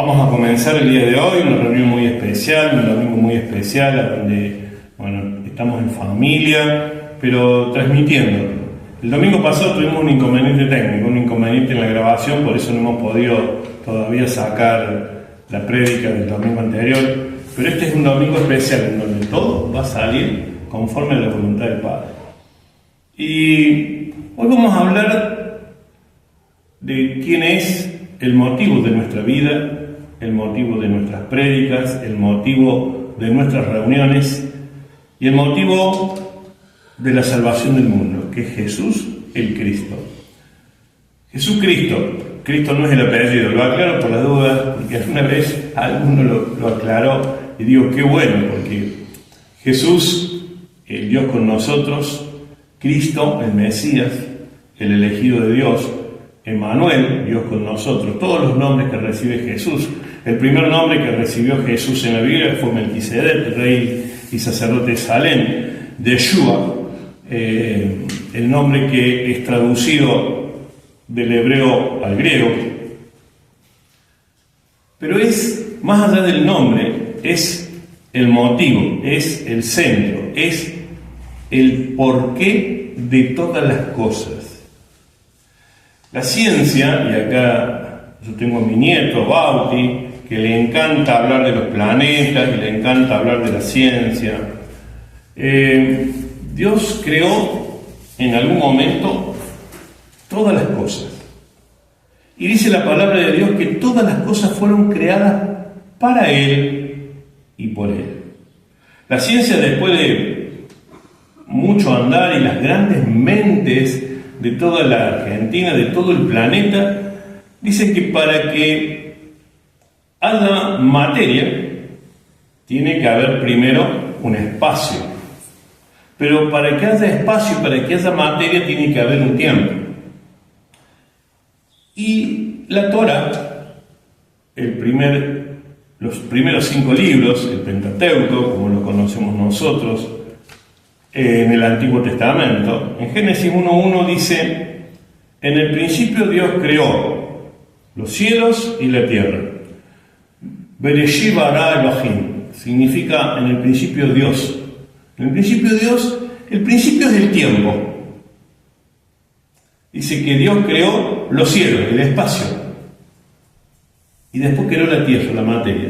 Vamos a comenzar el día de hoy una reunión muy especial, un domingo muy especial, donde estamos en familia, pero transmitiendo. El domingo pasado tuvimos un inconveniente técnico, un inconveniente en la grabación, por eso no hemos podido todavía sacar la prédica del domingo anterior, pero este es un domingo especial en donde todo va a salir conforme a la voluntad del Padre. Y hoy vamos a hablar de quién es el motivo de nuestra vida, el motivo de nuestras prédicas, el motivo de nuestras reuniones y el motivo de la salvación del mundo, que es Jesús el Cristo. Jesucristo, Cristo no es el apellido, lo aclaro por la duda, porque alguna vez alguno lo aclaró y digo, qué bueno, porque Jesús, el Dios con nosotros, Cristo, el Mesías, el elegido de Dios, Emmanuel, Dios con nosotros, todos los nombres que recibe Jesús. El primer nombre que recibió Jesús en la Biblia fue Melquisedec, rey y sacerdote de Salem, de Yeshua, el nombre que es traducido del hebreo al griego. Pero es, más allá del nombre, es el motivo, es el centro, es el porqué de todas las cosas. La ciencia, y acá yo tengo a mi nieto, Bauti, que le encanta hablar de los planetas y le encanta hablar de la ciencia. Dios creó en algún momento todas las cosas. Y dice la palabra de Dios que todas las cosas fueron creadas para Él y por Él. La ciencia, después de mucho andar y las grandes mentes de toda la Argentina, de todo el planeta, dice que para que haya materia, tiene que haber primero un espacio. Pero para que haya espacio, para que haya materia, tiene que haber un tiempo. Y la Torá, los primeros 5 libros, el Pentateuco, como lo conocemos nosotros, en el Antiguo Testamento, en Génesis 1:1 dice: en el principio Dios creó los cielos y la tierra. Bereshit bara Elohim, significa en el principio Dios. En el principio Dios, el principio es el tiempo. Dice que Dios creó los cielos, el espacio, y después creó la tierra, la materia.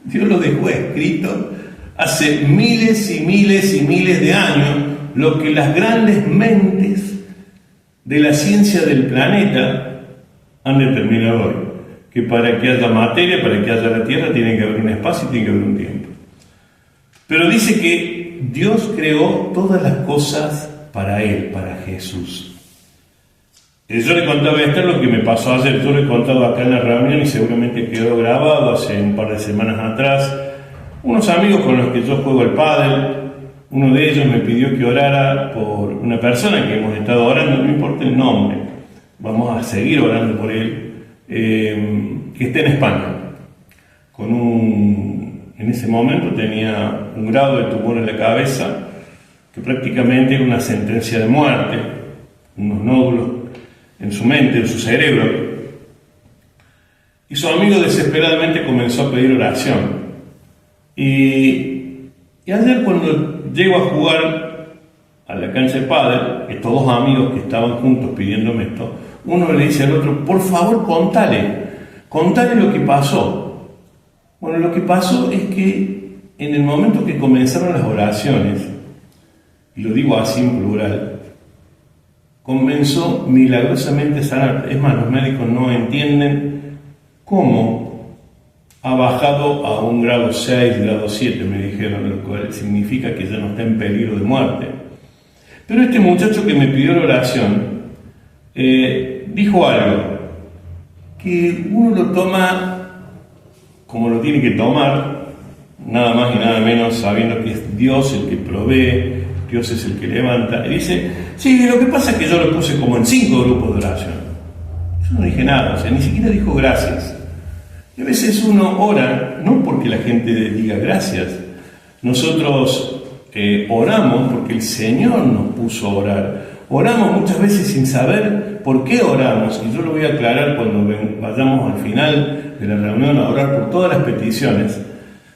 Dios lo dejó escrito hace miles y miles y miles de años, lo que las grandes mentes de la ciencia del planeta han determinado hoy. Que para que haya materia, para que haya la tierra, tiene que haber un espacio y tiene que haber un tiempo. Pero dice que Dios creó todas las cosas para Él, para Jesús. Yo le contaba a Esther lo que me pasó ayer, yo le he contado acá en la reunión y seguramente quedó grabado hace un par de semanas atrás. Unos amigos con los que yo juego al pádel, uno de ellos me pidió que orara por una persona que hemos estado orando, no importa el nombre, vamos a seguir orando por él, que está en España, en ese momento tenía un grado de tumor en la cabeza, que prácticamente era una sentencia de muerte, unos nódulos en su mente, en su cerebro, y su amigo desesperadamente comenzó a pedir oración. Y ayer, cuando llego a jugar a la cancha de pádel, estos 2 amigos que estaban juntos pidiéndome esto, uno le dice al otro: por favor, contale lo que pasó. Bueno, lo que pasó es que en el momento que comenzaron las oraciones, y lo digo así en plural, comenzó milagrosamente a sanar. Es más, los médicos no entienden cómo ha bajado a un grado 6, grado 7, me dijeron, lo cual significa que ya no está en peligro de muerte. Pero este muchacho que me pidió la oración dijo algo, que uno lo toma como lo tiene que tomar, nada más y nada menos sabiendo que es Dios el que provee, Dios es el que levanta. Y dice: sí, lo que pasa es que yo lo puse como en 5 grupos de oración. Yo no dije nada, ni siquiera dijo gracias. Y a veces uno ora, no porque la gente diga gracias, nosotros oramos porque el Señor nos puso a orar. Oramos muchas veces sin saber por qué oramos, y yo lo voy a aclarar cuando vayamos al final de la reunión a orar por todas las peticiones.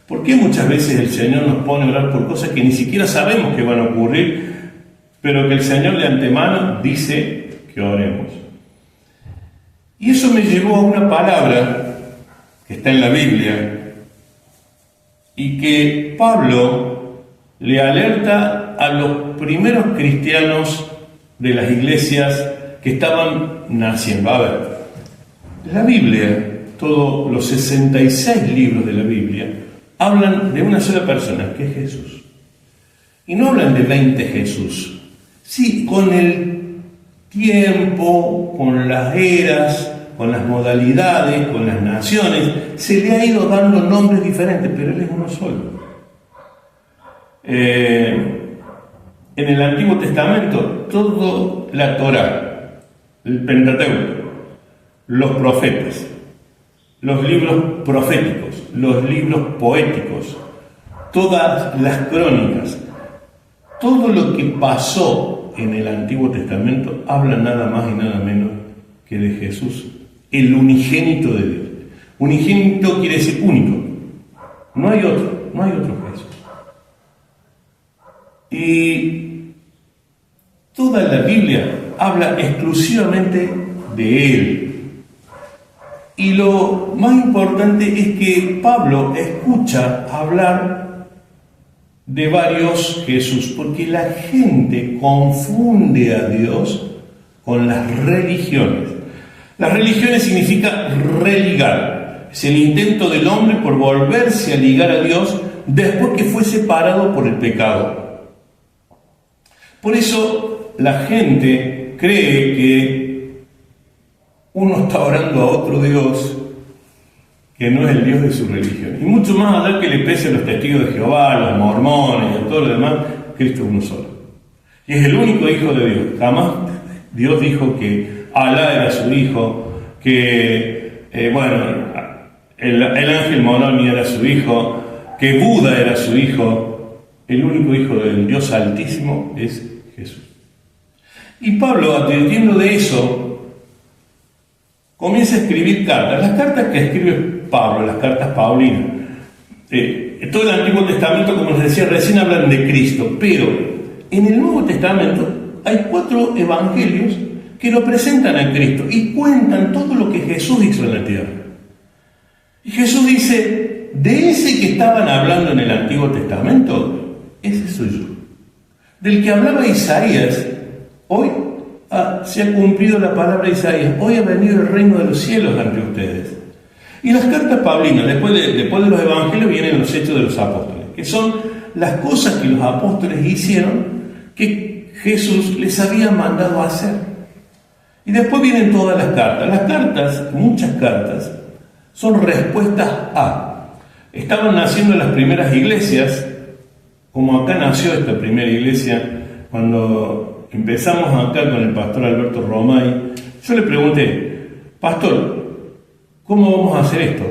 ¿Por qué muchas veces el Señor nos pone a orar por cosas que ni siquiera sabemos que van a ocurrir, pero que el Señor de antemano dice que oremos? Y eso me llevó a una palabra que está en la Biblia y que Pablo le alerta a los primeros cristianos de las iglesias que estaban naciendo. A ver, la Biblia, todos los 66 libros de la Biblia, hablan de una sola persona, que es Jesús. Y no hablan de 20 Jesús. Sí, con el tiempo, con las eras, con las modalidades, con las naciones, se le ha ido dando nombres diferentes, pero Él es uno solo. En el Antiguo Testamento, toda la Torá, el Pentateuco, los profetas, los libros proféticos, los libros poéticos, todas las crónicas, todo lo que pasó en el Antiguo Testamento habla nada más y nada menos que de Jesús, el unigénito de Dios. Unigénito quiere decir único. No hay otro Jesús. Y toda la Biblia habla exclusivamente de Él. Y lo más importante es que Pablo escucha hablar de varios Jesús, porque la gente confunde a Dios con las religiones. Las religiones significa religar. Es el intento del hombre por volverse a ligar a Dios después que fue separado por el pecado. Por eso la gente cree que uno está orando a otro Dios que no es el Dios de su religión. Y mucho más allá que le pese a los testigos de Jehová, a los mormones y a todo lo demás, Cristo es uno solo. Y es el único Hijo de Dios. Jamás Dios dijo que Alá era su hijo, que el ángel Moroni era su hijo, que Buda era su hijo. El único Hijo del Dios Altísimo es Jesús. Y Pablo, advirtiendo de eso, comienza a escribir cartas. Las cartas que escribe Pablo, las cartas paulinas, todo el Antiguo Testamento, como les decía recién, hablan de Cristo, pero en el Nuevo Testamento hay 4 evangelios que lo presentan a Cristo y cuentan todo lo que Jesús hizo en la tierra. Y Jesús dice, de ese que estaban hablando en el Antiguo Testamento, ese soy yo. Del que hablaba Isaías, hoy se ha cumplido la palabra de Isaías, hoy ha venido el reino de los cielos ante ustedes. Y las cartas paulinas, después de los evangelios, vienen los hechos de los apóstoles, que son las cosas que los apóstoles hicieron que Jesús les había mandado a hacer. Y después vienen todas las cartas. Las cartas, muchas cartas, son respuestas a. Estaban naciendo las primeras iglesias, como acá nació esta primera iglesia, cuando empezamos acá con el pastor Alberto Romay. Yo le pregunté, pastor, ¿cómo vamos a hacer esto?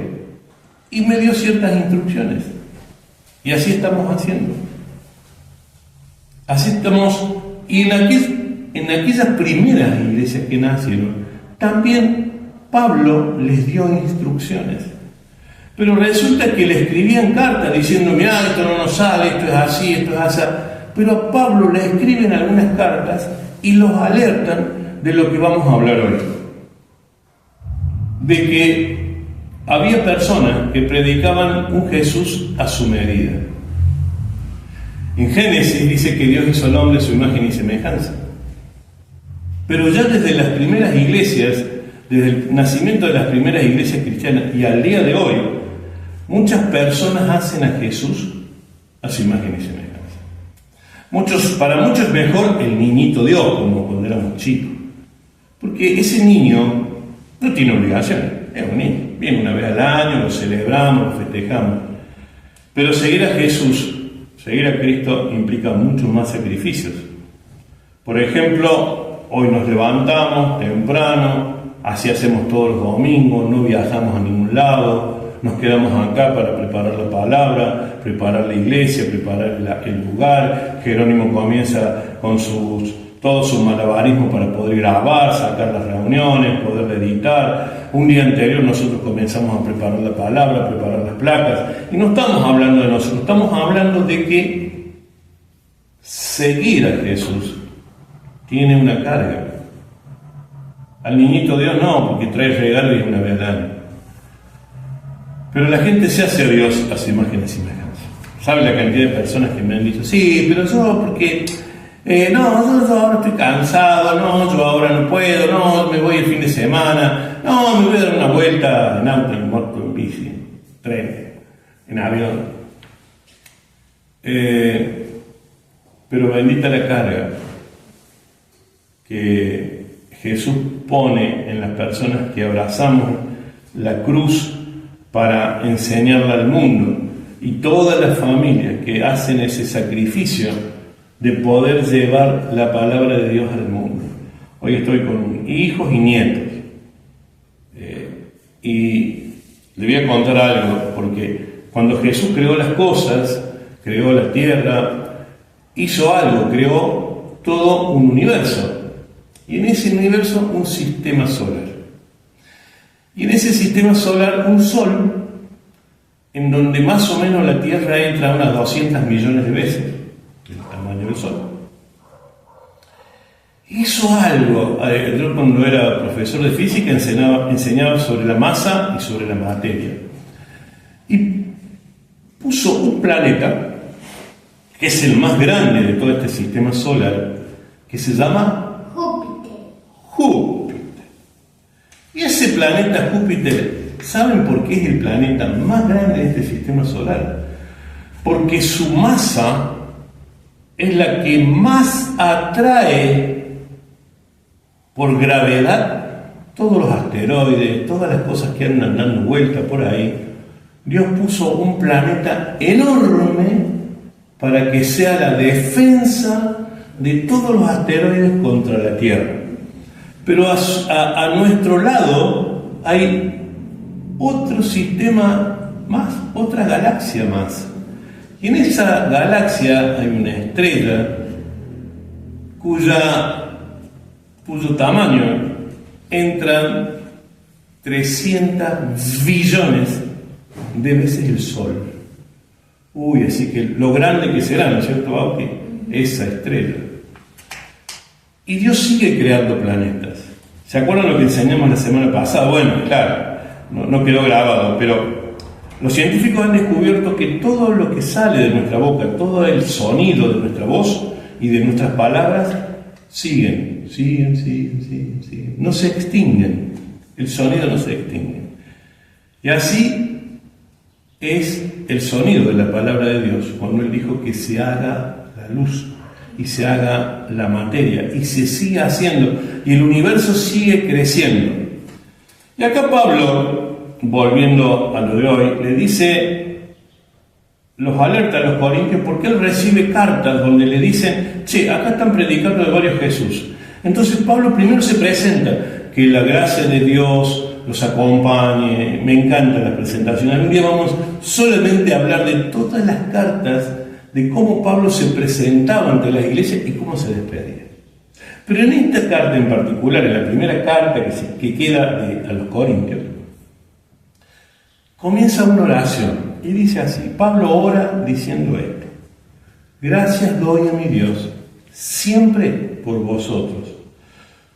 Y me dio ciertas instrucciones. Y así estamos haciendo. Así estamos. Y en aquellas primeras iglesias que nacieron, también Pablo les dio instrucciones. Pero resulta que le escribían cartas diciendo, mira, esto no nos sale, esto es así, esto es así. Pero a Pablo le escriben algunas cartas y los alertan de lo que vamos a hablar hoy. De que había personas que predicaban un Jesús a su medida. En Génesis dice que Dios hizo al hombre a su imagen y semejanza. Pero ya desde las primeras iglesias, desde el nacimiento de las primeras iglesias cristianas y al día de hoy, muchas personas hacen a Jesús a su imagen y semejanza. Para muchos es mejor el niñito Dios, como cuando éramos chicos. Porque ese niño no tiene obligaciones, es un niño. Viene una vez al año, lo celebramos, lo festejamos. Pero seguir a Jesús, seguir a Cristo, implica muchos más sacrificios. Por ejemplo, hoy nos levantamos temprano, así hacemos todos los domingos, no viajamos a ningún lado, nos quedamos acá para preparar la palabra, preparar la iglesia, preparar el lugar. Jerónimo comienza con sus todos sus malabarismos para poder grabar, sacar las reuniones, poder editar. Un día anterior nosotros comenzamos a preparar la palabra, a preparar las placas. Y no estamos hablando de nosotros, estamos hablando de que seguir a Jesús tiene una carga. Al niñito Dios no, porque trae regalo y es una verdad. Pero la gente se hace a Dios a su imagen y semejanza. ¿Sabe la cantidad de personas que me han dicho, sí, pero yo porque, no, yo ahora estoy cansado, no, yo ahora no puedo, no, me voy el fin de semana, no, me voy a dar una vuelta en auto, en moto, en bici, en tren, en avión. Pero bendita la carga que Jesús pone en las personas que abrazamos la cruz para enseñarla al mundo, y todas las familias que hacen ese sacrificio de poder llevar la palabra de Dios al mundo. Hoy estoy con hijos y nietos, y le voy a contar algo, porque cuando Jesús creó las cosas, creó la tierra, hizo algo, creó todo un universo, y en ese universo un sistema solar. Y en ese sistema solar un sol, en donde más o menos la Tierra entra unas 200 millones de veces, el tamaño del Sol. Hizo algo. Yo cuando era profesor de física enseñaba sobre la masa y sobre la materia. Y puso un planeta, que es el más grande de todo este sistema solar, que se llama Júpiter. Y ese planeta Júpiter, ¿saben por qué es el planeta más grande de este sistema solar? Porque su masa es la que más atrae por gravedad todos los asteroides, todas las cosas que andan dando vuelta por ahí. Dios puso un planeta enorme para que sea la defensa de todos los asteroides contra la Tierra. Pero a nuestro lado hay otro sistema más, otra galaxia más. Y en esa galaxia hay una estrella cuyo tamaño entran 300 billones de veces el Sol. Uy, así que lo grande que será, ¿no es cierto, Bauti? Esa estrella. Y Dios sigue creando planetas. ¿Se acuerdan lo que enseñamos la semana pasada? Bueno, claro, no quedó grabado, pero los científicos han descubierto que todo lo que sale de nuestra boca, todo el sonido de nuestra voz y de nuestras palabras, siguen. No se extinguen. El sonido no se extingue. Y así es el sonido de la palabra de Dios, cuando Él dijo que se haga la luz y se haga la materia, y se sigue haciendo, y el universo sigue creciendo. Y acá Pablo, volviendo a lo de hoy, le dice, los alerta a los corintios, porque él recibe cartas donde le dicen, che, acá están predicando de varios Jesús. Entonces Pablo primero se presenta, que la gracia de Dios los acompañe. Me encanta la presentación. Algún día vamos solamente a hablar de todas las cartas, de cómo Pablo se presentaba ante las iglesias y cómo se despedía. Pero en esta carta en particular, en la primera carta que queda a los Corintios, comienza una oración y dice así, Pablo ora diciendo esto: gracias doy a mi Dios siempre por vosotros,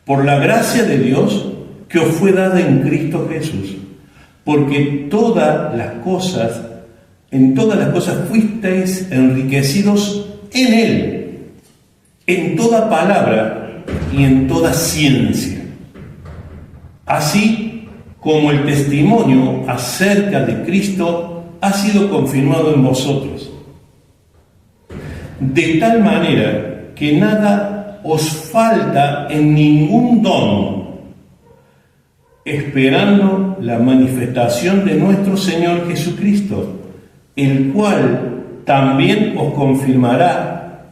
por la gracia de Dios que os fue dada en Cristo Jesús, porque en todas las cosas fuisteis enriquecidos en Él, en toda palabra y en toda ciencia, así como el testimonio acerca de Cristo ha sido confirmado en vosotros, de tal manera que nada os falta en ningún don, esperando la manifestación de nuestro Señor Jesucristo, el cual también os confirmará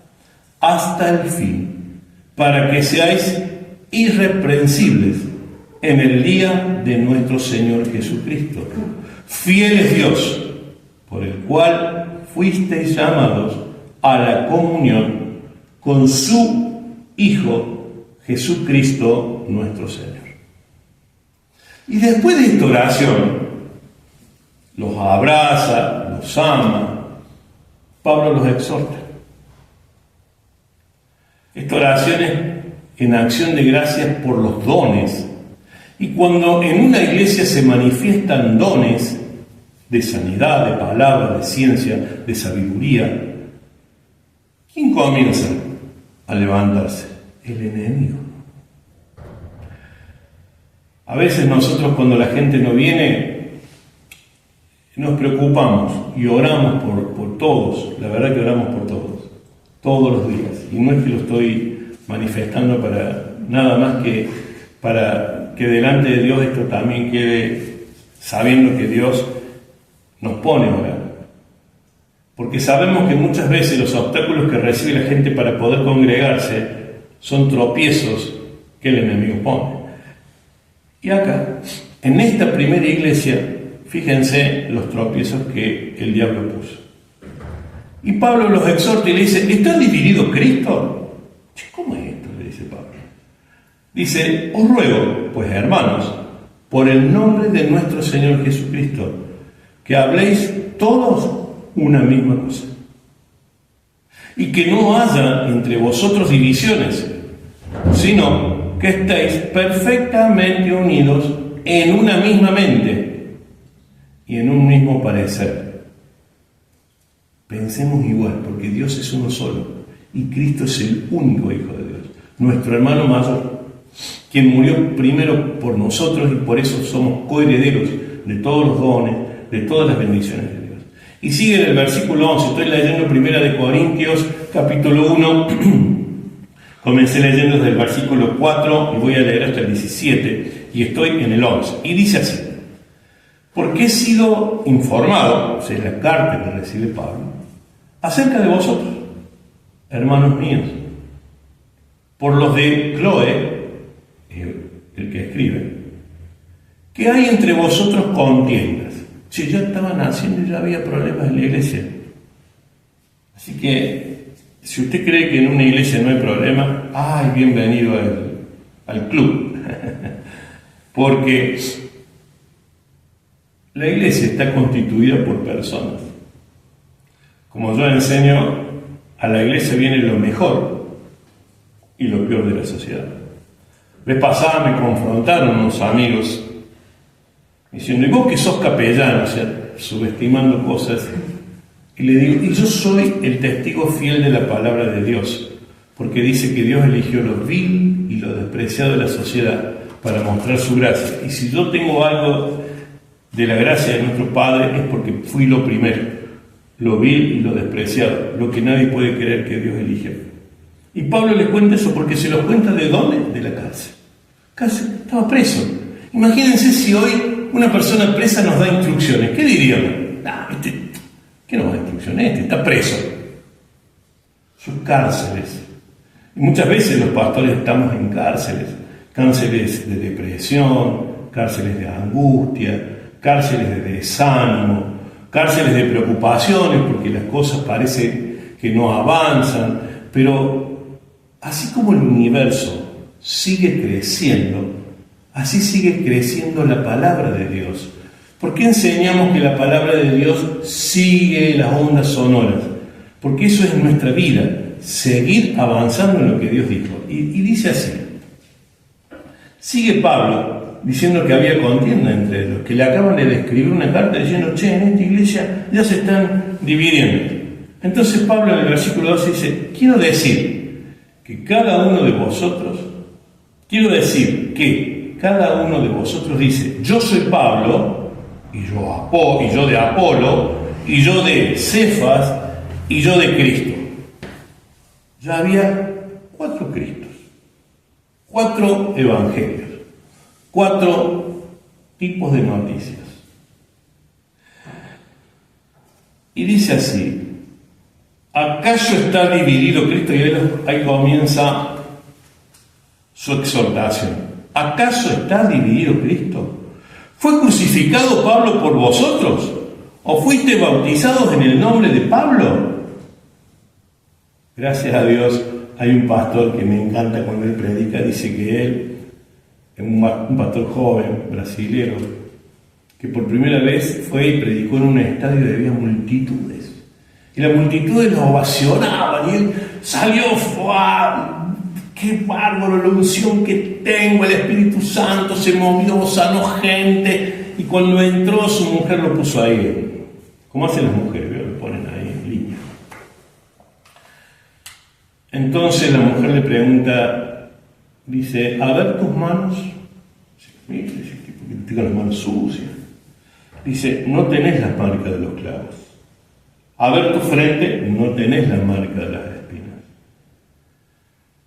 hasta el fin, para que seáis irreprensibles en el día de nuestro Señor Jesucristo. Fiel es Dios, por el cual fuisteis llamados a la comunión con su Hijo Jesucristo nuestro Señor. Y después de esta oración, los abraza, los ama, Pablo los exhorta. Esta oración es en acción de gracias por los dones. Y cuando en una iglesia se manifiestan dones de sanidad, de palabra, de ciencia, de sabiduría, ¿quién comienza a levantarse? El enemigo. A veces nosotros, cuando la gente no viene, nos preocupamos y oramos por todos. La verdad que oramos por todos los días. Y no es que lo estoy manifestando para nada más que para que delante de Dios esto también quede sabiendo que Dios nos pone a orar. Porque sabemos que muchas veces los obstáculos que recibe la gente para poder congregarse son tropiezos que el enemigo pone. Y acá, en esta primera iglesia, fíjense los tropiezos que el diablo puso. Y Pablo los exhorta y le dice, ¿está dividido Cristo? ¿Cómo es esto? Le dice Pablo. Dice, os ruego, pues hermanos, por el nombre de nuestro Señor Jesucristo, que habléis todos una misma cosa. Y que no haya entre vosotros divisiones, sino que estéis perfectamente unidos en una misma mente y en un mismo parecer. Pensemos igual, porque Dios es uno solo y Cristo es el único Hijo de Dios, nuestro hermano mayor, quien murió primero por nosotros y por eso somos coherederos de todos los dones, de todas las bendiciones de Dios. Y sigue en el versículo 11, estoy leyendo 1 Corintios, capítulo 1, comencé leyendo desde el versículo 4 y voy a leer hasta el 17, y estoy en el 11. Y dice así, porque he sido informado, o sea, es la carta que recibe Pablo, acerca de vosotros, hermanos míos, por los de Chloe, el que escribe, que hay entre vosotros contiendas. Si ya estaban haciendo, ya había problemas en la iglesia. Así que, si usted cree que en una iglesia no hay problema, ¡ay, bienvenido al club! Porque la iglesia está constituida por personas. Como yo enseño, a la iglesia viene lo mejor y lo peor de la sociedad. Vez pasada me confrontaron unos amigos diciendo, ¿y vos que sos capellano? O sea, subestimando cosas. Y le digo, y yo soy el testigo fiel de la palabra de Dios, porque dice que Dios eligió lo vil y lo despreciado de la sociedad para mostrar su gracia. Y si yo tengo algo de la gracia de nuestro Padre es porque fui lo primero, lo vil y lo despreciado, lo que nadie puede creer que Dios eligió. Y Pablo les cuenta eso porque se los cuenta ¿de dónde? De la cárcel. Estaba preso. Imagínense si hoy una persona presa nos da instrucciones. ¿Qué diríamos? ¿Qué nos da instrucciones? Está preso. Sus cárceles. Y muchas veces los pastores estamos en cárceles. Cárceles de depresión, cárceles de angustia, cárceles de desánimo, cárceles de preocupaciones porque las cosas parecen que no avanzan. Pero así como el universo sigue creciendo, así sigue creciendo la palabra de Dios. ¿Por qué enseñamos que la palabra de Dios sigue las ondas sonoras? Porque eso es nuestra vida, seguir avanzando en lo que Dios dijo. Y dice así, sigue Pablo diciendo que había contienda entre los que le acaban de escribir una carta diciendo, en esta iglesia ya se están dividiendo. Entonces Pablo en el versículo 12 dice, quiero decir que cada uno de vosotros dice, yo soy Pablo, y yo de Apolo, y yo de Cefas, y yo de Cristo. Ya había 4 Cristos, 4 evangelios, 4 tipos de noticias. Y dice así, ¿acaso está dividido Cristo? Y ahí comienza su exhortación. ¿Acaso está dividido Cristo? ¿Fue crucificado Pablo por vosotros? ¿O fuiste bautizados en el nombre de Pablo? Gracias a Dios, hay un pastor que me encanta cuando él predica, dice que él, un pastor joven, brasilero, que por primera vez fue y predicó en un estadio y había multitudes. Y las multitudes lo ovacionaban y él salió, ¡fua! ¡Qué bárbaro la unción que tengo! El Espíritu Santo se movió, sanó gente. Y cuando entró, su mujer lo puso ahí. ¿Cómo hacen las mujeres? Lo ponen ahí en línea. Entonces la mujer le pregunta, dice, a ver tus manos. Mira, dice, porque tengo las manos sucias. Dice, no tenés las marcas de los clavos. A ver tu frente, no tenés la marca de las espinas.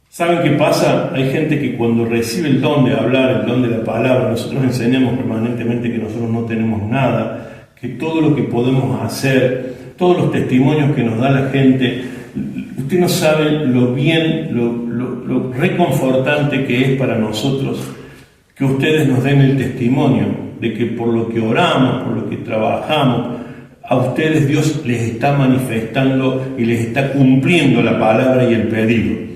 ¿Saben qué pasa? Hay gente que cuando recibe el don de hablar, el don de la palabra, nosotros enseñamos permanentemente que nosotros no tenemos nada, que todo lo que podemos hacer, todos los testimonios que nos da la gente, usted no sabe lo bien, lo reconfortante que es para nosotros que ustedes nos den el testimonio de que por lo que oramos, por lo que trabajamos, a ustedes Dios les está manifestando y les está cumpliendo la palabra y el pedido.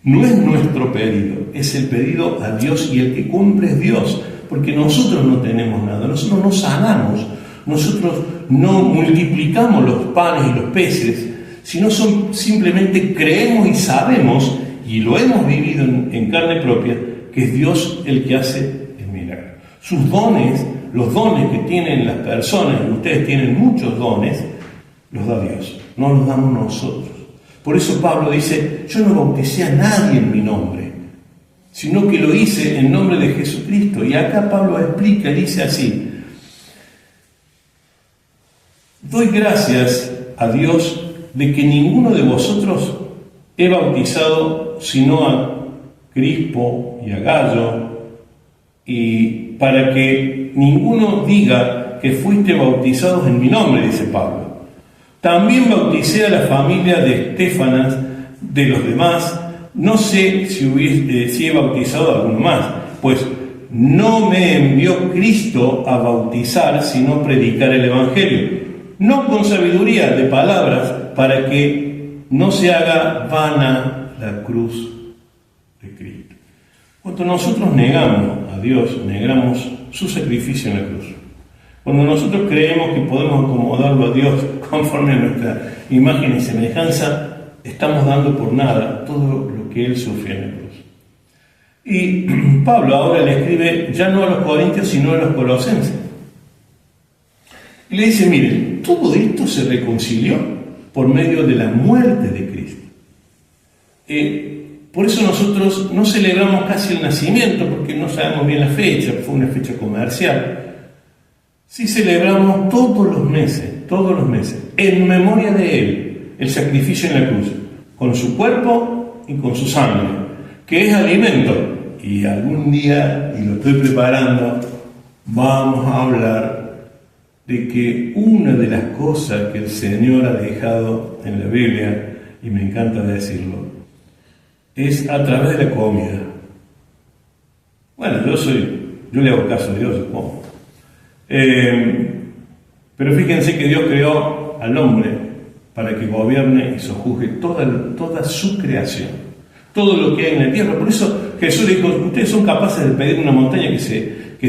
No es nuestro pedido, es el pedido a Dios, y el que cumple es Dios, porque nosotros no tenemos nada, nosotros no sanamos, nosotros no multiplicamos los panes y los peces, sino simplemente creemos y sabemos, y lo hemos vivido en carne propia, que es Dios el que hace el milagro. Sus dones, los dones que tienen las personas, y ustedes tienen muchos dones, los da Dios, no los damos nosotros. Por eso Pablo dice, yo no bauticé a nadie en mi nombre, sino que lo hice en nombre de Jesucristo. Y acá Pablo explica, dice así, doy gracias a Dios de que ninguno de vosotros he bautizado sino a Crispo y a Gallo, y para que ninguno diga que fuiste bautizados en mi nombre, dice Pablo. También bauticé a la familia de Estéfanas, de los demás, no sé si he bautizado a alguno más, pues no me envió Cristo a bautizar, sino predicar el Evangelio, no con sabiduría de palabras, para que no se haga vana la cruz de Cristo. Cuando nosotros negamos a Dios, negamos su sacrificio en la cruz. Cuando nosotros creemos que podemos acomodarlo a Dios conforme a nuestra imagen y semejanza, estamos dando por nada todo lo que Él sufrió en la cruz. Y Pablo ahora le escribe ya no a los corintios, sino a los colosenses. Y le dice, miren, todo esto se reconcilió por medio de la muerte de Cristo. Por eso nosotros no celebramos casi el nacimiento, porque no sabemos bien la fecha, fue una fecha comercial. Sí celebramos todos los meses, en memoria de Él, el sacrificio en la cruz, con su cuerpo y con su sangre, que es alimento. Y algún día, y lo estoy preparando, vamos a hablar de que una de las cosas que el Señor ha dejado en la Biblia, y me encanta decirlo, es a través de la comida. Bueno, yo le hago caso a Dios, supongo. Pero fíjense que Dios creó al hombre para que gobierne y sojuzgue toda su creación, todo lo que hay en la tierra. Por eso Jesús dijo, ustedes son capaces de pedir una montaña que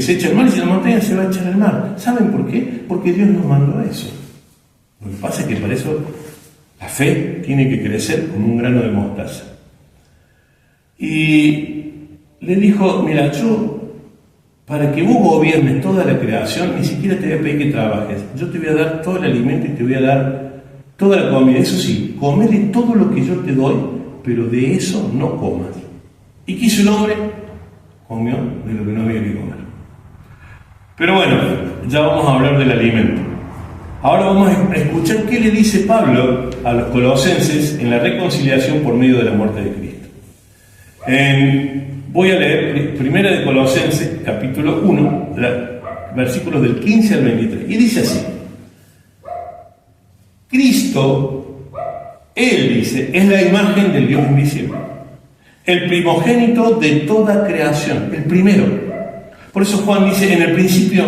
se eche al mar, y si la montaña se va a echar al mar. ¿Saben por qué? Porque Dios nos mandó eso. Lo que pasa es que para eso la fe tiene que crecer como un grano de mostaza. Y le dijo, mira, yo, para que vos gobiernes toda la creación, ni siquiera te voy a pedir que trabajes. Yo te voy a dar todo el alimento y te voy a dar toda la comida. Eso sí, come de todo lo que yo te doy, pero de eso no comas. ¿Y qué hizo el hombre? Comió de lo que no había que comer. Pero bueno, ya vamos a hablar del alimento. Ahora vamos a escuchar qué le dice Pablo a los colosenses en la reconciliación por medio de la muerte de Cristo. Voy a leer Primera de Colosenses, capítulo 1, versículos del 15 al 23. Y dice así: Cristo, Él dice, es la imagen del Dios invisible, el primogénito de toda creación, el primero. Por eso Juan dice, en el principio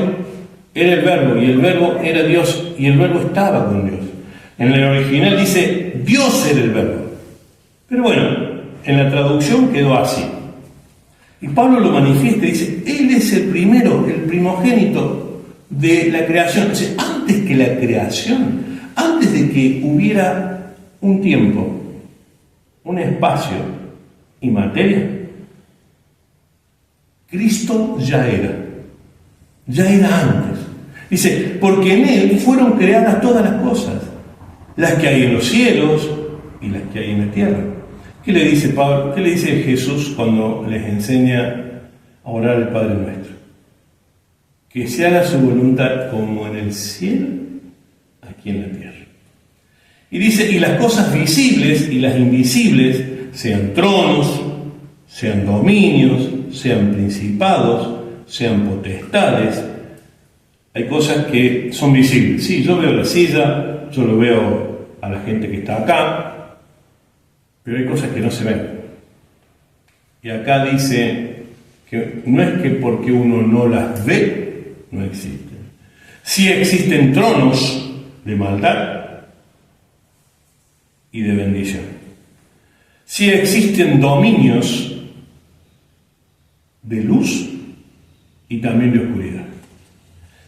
era el verbo, y el verbo era Dios, y el verbo estaba con Dios. En el original dice, Dios era el verbo. Pero bueno, en la traducción quedó así. Y Pablo lo manifiesta y dice, Él es el primero, el primogénito de la creación. O sea, antes que la creación, antes de que hubiera un tiempo, un espacio y materia, Cristo ya era antes. Dice, porque en Él fueron creadas todas las cosas, las que hay en los cielos y las que hay en la tierra. ¿Qué le dice Pablo? ¿Qué le dice Jesús cuando les enseña a orar al Padre Nuestro? Que se haga su voluntad como en el cielo, aquí en la tierra. Y dice, y las cosas visibles y las invisibles, sean tronos, sean dominios, sean principados, sean potestades. Hay cosas que son visibles. Sí, yo veo la silla, yo lo veo a la gente que está acá, pero hay cosas que no se ven. Y acá dice que no es que porque uno no las ve, no existen. Sí existen tronos de maldad y de bendición. Sí existen dominios de luz y también de oscuridad.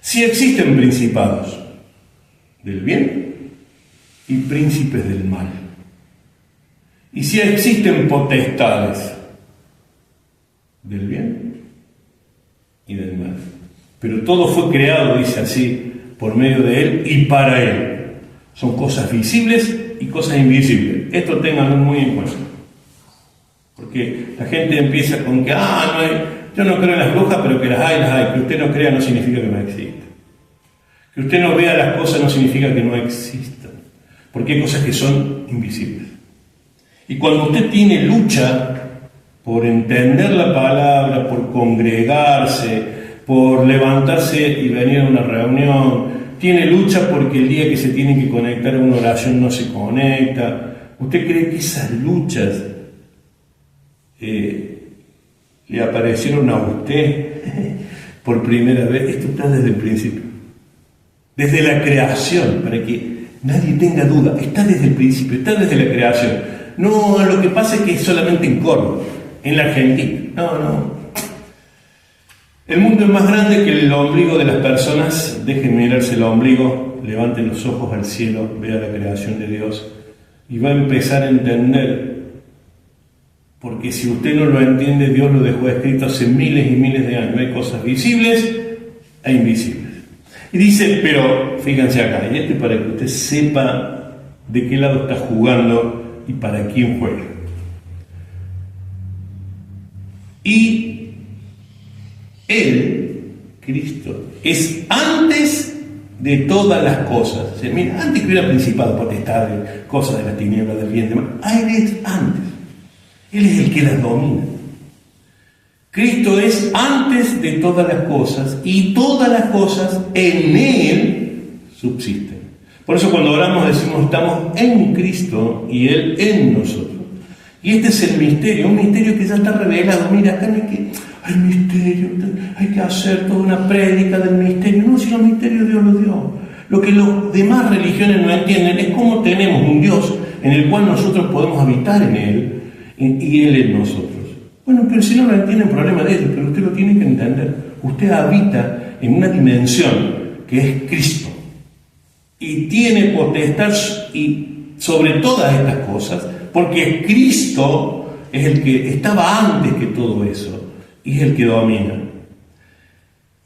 Sí existen principados del bien y príncipes del mal. Y sí existen potestades del bien y del mal. Pero todo fue creado, dice así, por medio de Él y para Él. Son cosas visibles y cosas invisibles. Esto tenganlo muy en cuenta. Porque la gente empieza con que, yo no creo en las brujas, pero que las hay. Que usted no crea no significa que no existan. Que usted no vea las cosas no significa que no existan. Porque hay cosas que son invisibles. Y cuando usted tiene lucha por entender la palabra, por congregarse, por levantarse y venir a una reunión, tiene lucha porque el día que se tiene que conectar a una oración no se conecta, ¿usted cree que esas luchas le aparecieron a usted por primera vez? Esto está desde el principio, desde la creación, para que nadie tenga duda. Está desde el principio, está desde la creación. No, lo que pasa es que es solamente en Córdoba, en la Argentina. No. El mundo es más grande que el ombligo de las personas. Dejen mirarse el ombligo, levanten los ojos al cielo, vean la creación de Dios y va a empezar a entender. Porque si usted no lo entiende, Dios lo dejó escrito hace miles y miles de años. Hay cosas visibles e invisibles. Y dice, pero fíjense acá, y esto es para que usted sepa de qué lado está jugando y para quién juega. Y Él, Cristo, es antes de todas las cosas. O sea, mira, antes que hubiera principado, potestad, cosas de la tiniebla, del bien, demás. Él es antes. Él es el que las domina. Cristo es antes de todas las cosas y todas las cosas en Él subsisten. Por eso cuando oramos decimos estamos en Cristo y Él en nosotros. Y este es el misterio, un misterio que ya está revelado. Mira, acá no hay que, hay misterio, hay que hacer toda una prédica del misterio. No, si los misterios Dios los dio. Lo que las demás religiones no entienden es cómo tenemos un Dios en el cual nosotros podemos habitar en Él y Él en nosotros. Bueno, pero si no lo entienden, problema de ellos, pero usted lo tiene que entender. Usted habita en una dimensión que es Cristo y tiene potestad y sobre todas estas cosas, porque Cristo es el que estaba antes que todo eso y es el que domina.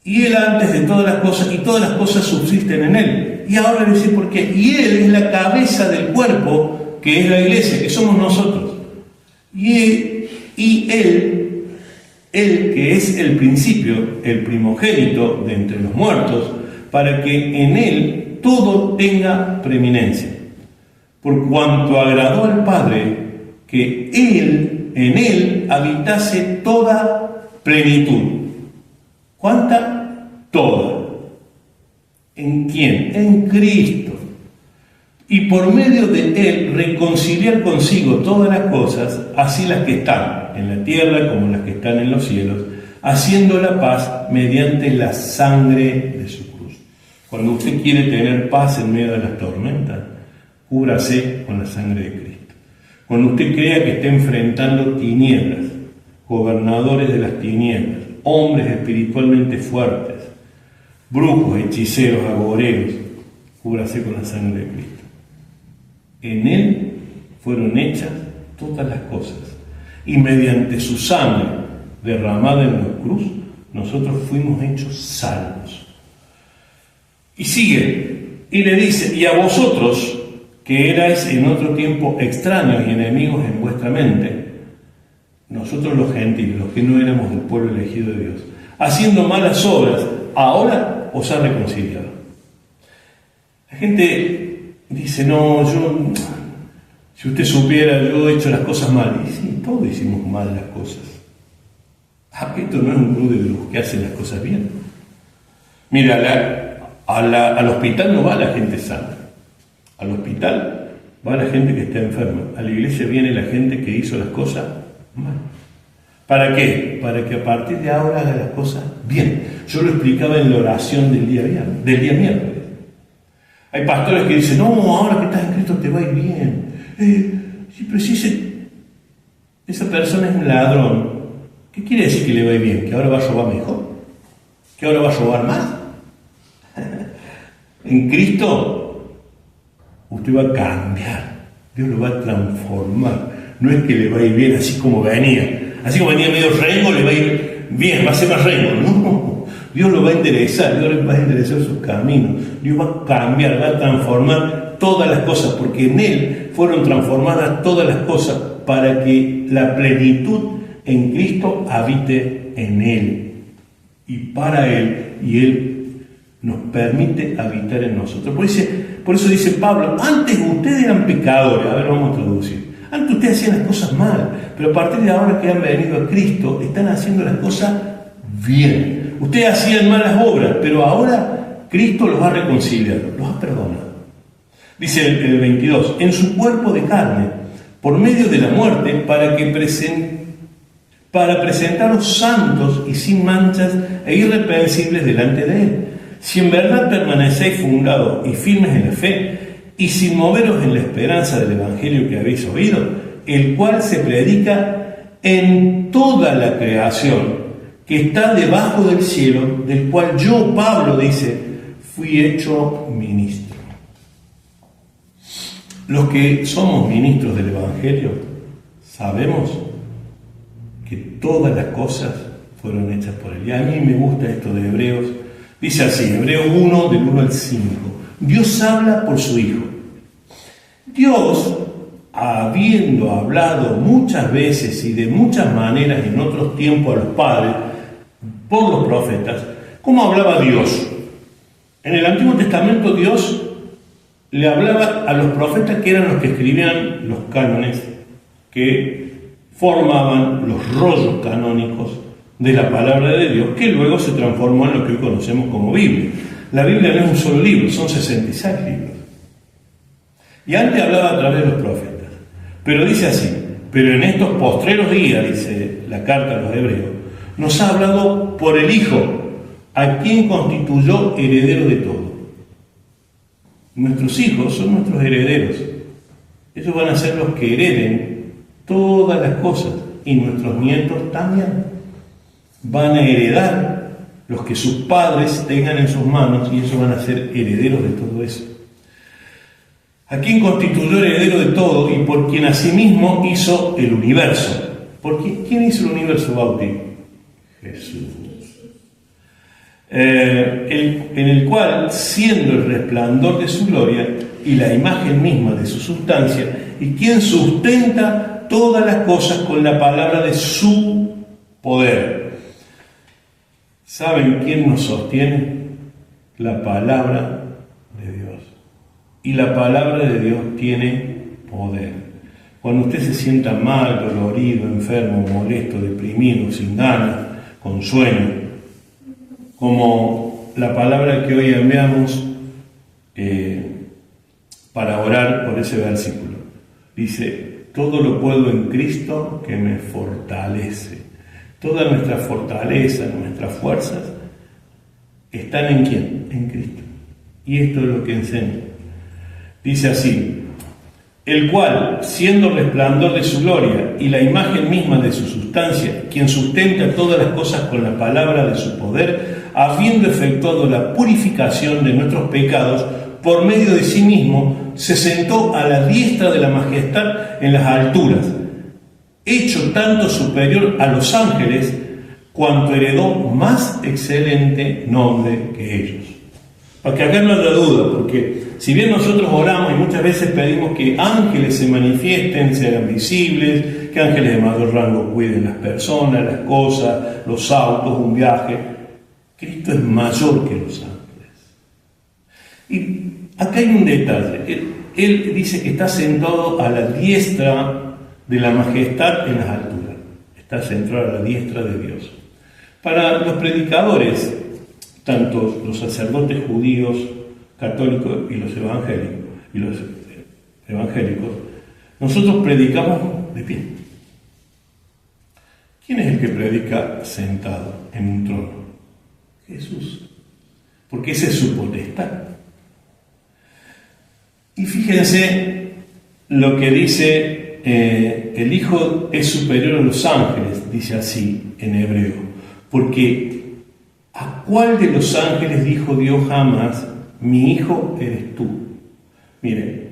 Y Él antes de todas las cosas, y todas las cosas subsisten en Él. Y ahora le dice por qué. Y Él es la cabeza del cuerpo, que es la iglesia, que somos nosotros. Y Él que es el principio, el primogénito de entre los muertos, para que en Él todo tenga preeminencia. Por cuanto agradó al Padre que en Él habitase toda plenitud. ¿Cuánta? Toda. ¿En quién? En Cristo. Y por medio de Él reconciliar consigo todas las cosas, así las que están en la tierra como las que están en los cielos, haciendo la paz mediante la sangre de su cruz. Cuando usted quiere tener paz en medio de las tormentas, cúbrase con la sangre de Cristo. Cuando usted crea que está enfrentando tinieblas, gobernadores de las tinieblas, hombres espiritualmente fuertes, brujos, hechiceros, agoreros, cúbrase con la sangre de Cristo. En Él fueron hechas todas las cosas, y mediante su sangre derramada en la cruz, nosotros fuimos hechos salvos. Y sigue, y le dice, y a vosotros, que erais en otro tiempo extraños y enemigos en vuestra mente, nosotros los gentiles, los que no éramos del pueblo elegido de Dios, haciendo malas obras, ahora os ha reconciliado. La gente dice, no, si usted supiera, yo he hecho las cosas mal. Y sí, todos hicimos mal las cosas. Esto no es un club de los que hacen las cosas bien. Mira, al hospital no va la gente sana. Al hospital va la gente que está enferma. A la iglesia viene la gente que hizo las cosas mal. ¿Para qué? Para que a partir de ahora haga las cosas bien. Yo lo explicaba en la oración del día miércoles. Hay pastores que dicen, no, ahora que estás en Cristo te va a ir bien. Sí, pero si esa persona es un ladrón, ¿qué quiere decir que le va a ir bien? ¿Que ahora va a robar mejor? ¿Que ahora va a robar más? En Cristo usted va a cambiar, Dios lo va a transformar. No es que le va a ir bien así como venía medio rengo, le va a ir bien, va a ser más rengo. No, Dios lo va a enderezar, Dios le va a enderezar sus caminos, Dios va a cambiar, va a transformar todas las cosas, porque en Él fueron transformadas todas las cosas para que la plenitud en Cristo habite en Él y para Él, y Él nos permite habitar en nosotros. Por eso dice Pablo, antes ustedes eran pecadores. A ver, vamos a traducir. Antes ustedes hacían las cosas mal, pero a partir de ahora que han venido a Cristo, están haciendo las cosas bien. Ustedes hacían malas obras, pero ahora Cristo los ha reconciliado, los ha perdonado. Dice el 22, en su cuerpo de carne, por medio de la muerte, para presentaros santos y sin manchas e irreprensibles delante de Él. Si en verdad permanecéis fundados y firmes en la fe, y sin moveros en la esperanza del Evangelio que habéis oído, el cual se predica en toda la creación, que está debajo del cielo, del cual yo, Pablo, dice, fui hecho ministro. Los que somos ministros del Evangelio, sabemos que todas las cosas fueron hechas por Él. Y a mí me gusta esto de Hebreos. Dice así, Hebreos 1, del 1 al 5. Dios habla por su Hijo. Dios, habiendo hablado muchas veces y de muchas maneras en otros tiempos a los padres, por los profetas, ¿cómo hablaba Dios? En el Antiguo Testamento Dios le hablaba a los profetas, que eran los que escribían los cánones, que formaban los rollos canónicos de la palabra de Dios, que luego se transformó en lo que hoy conocemos como Biblia. La Biblia no es un solo libro, son 66 libros. Y antes hablaba a través de los profetas. Pero dice así, pero en estos postreros días, dice la carta a los Hebreos, nos ha hablado por el Hijo, a quien constituyó heredero de todo. Nuestros hijos son nuestros herederos. Ellos van a ser los que hereden todas las cosas, y nuestros nietos también van a heredar los que sus padres tengan en sus manos, y ellos van a ser herederos de todo eso. A quien constituyó heredero de todo y por quien asimismo hizo el universo. ¿Quién hizo el universo, Bauti? Jesús. En el cual, siendo el resplandor de su gloria y la imagen misma de su sustancia, y quien sustenta todas las cosas con la palabra de su poder. ¿Saben quién nos sostiene? La palabra de Dios. Y la palabra de Dios tiene poder. Cuando usted se sienta mal, dolorido, enfermo, molesto, deprimido, sin ganas, con sueño, como la palabra que hoy enviamos para orar por ese versículo, dice, todo lo puedo en Cristo que me fortalece. Toda nuestra fortaleza, nuestras fuerzas, están ¿en quién? En Cristo. Y esto es lo que enseña. Dice así, el cual, siendo resplandor de su gloria y la imagen misma de su sustancia, quien sustenta todas las cosas con la palabra de su poder, habiendo efectuado la purificación de nuestros pecados, por medio de sí mismo, se sentó a la diestra de la majestad en las alturas, hecho tanto superior a los ángeles, cuanto heredó más excelente nombre que ellos. Para que acá no haya duda, porque si bien nosotros oramos y muchas veces pedimos que ángeles se manifiesten, se hagan visibles, que ángeles de mayor rango cuiden las personas, las cosas, los autos, un viaje, Cristo es mayor que los ángeles. Y acá hay un detalle. Él dice que está sentado a la diestra de la majestad en las alturas. Está sentado a la diestra de Dios. Para los predicadores, tanto los sacerdotes judíos, católicos y los evangélicos, nosotros predicamos de pie. ¿Quién es el que predica sentado en un trono? Jesús. Porque esa es su potestad. Y fíjense lo que dice, el Hijo es superior a los ángeles, dice así en hebreo, porque ¿a cuál de los ángeles dijo Dios jamás, mi hijo eres tú? Miren,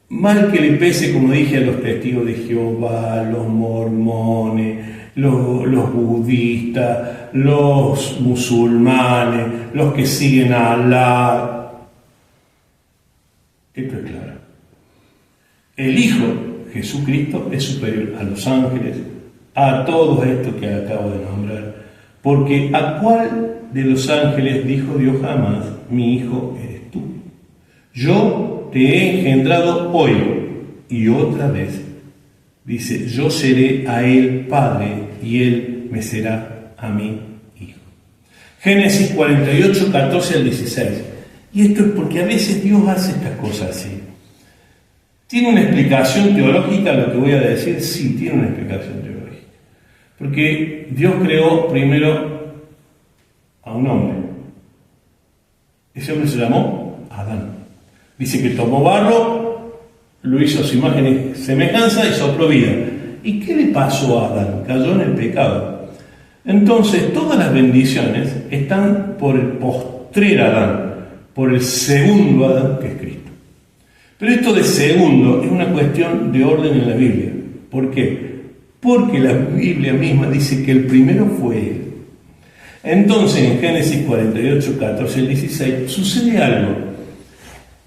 mal que le pese, como dije, a los testigos de Jehová, los mormones, los budistas, los musulmanes, los que siguen a Alá. Esto es claro. El Hijo, Jesucristo, es superior a los ángeles, a todos estos que acabo de nombrar. Porque ¿a cuál de los ángeles dijo Dios jamás, mi hijo eres tú? Yo te he engendrado hoy y otra vez. Dice, yo seré a él padre y él me será a mí hijo. Génesis 48, 14 al 16. Y esto es porque a veces Dios hace estas cosas así. ¿Tiene una explicación teológica lo que voy a decir? Sí, tiene una explicación teológica. Porque Dios creó primero a un hombre. Ese hombre se llamó Adán. Dice que tomó barro, lo hizo a su imagen y semejanza y sopló vida. ¿Y qué le pasó a Adán? Cayó en el pecado. Entonces, todas las bendiciones están por el postrer Adán, por el segundo Adán, que es Cristo. Pero esto de segundo es una cuestión de orden en la Biblia. ¿Por qué? Porque la Biblia misma dice que el primero fue él. Entonces, en Génesis 48, 14 al 16, sucede algo.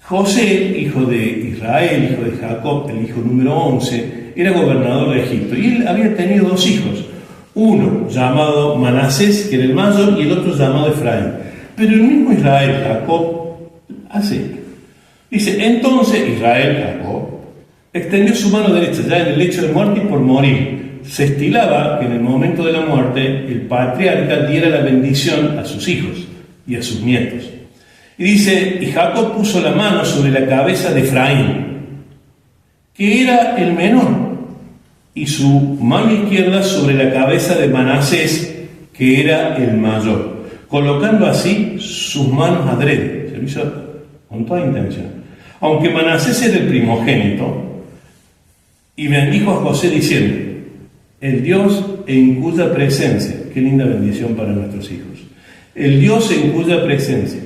José, hijo de Israel, hijo de Jacob, el hijo número 11, era gobernador de Egipto. Y él había tenido dos hijos. Uno llamado Manasés, que era el mayor, y el otro llamado Efraín. Pero el mismo Israel, Jacob, hace esto. Dice, entonces Israel, Jacob, extendió su mano derecha ya en el lecho de muerte y por morir. Se estilaba que en el momento de la muerte el patriarca diera la bendición a sus hijos y a sus nietos. Y dice, y Jacob puso la mano sobre la cabeza de Efraín, que era el menor, y su mano izquierda sobre la cabeza de Manasés, que era el mayor, colocando así sus manos adrede. Se lo hizo con toda intención. Aunque Manasés era el primogénito, y bendijo a José diciendo, el Dios en cuya presencia, qué linda bendición para nuestros hijos, el Dios en cuya presencia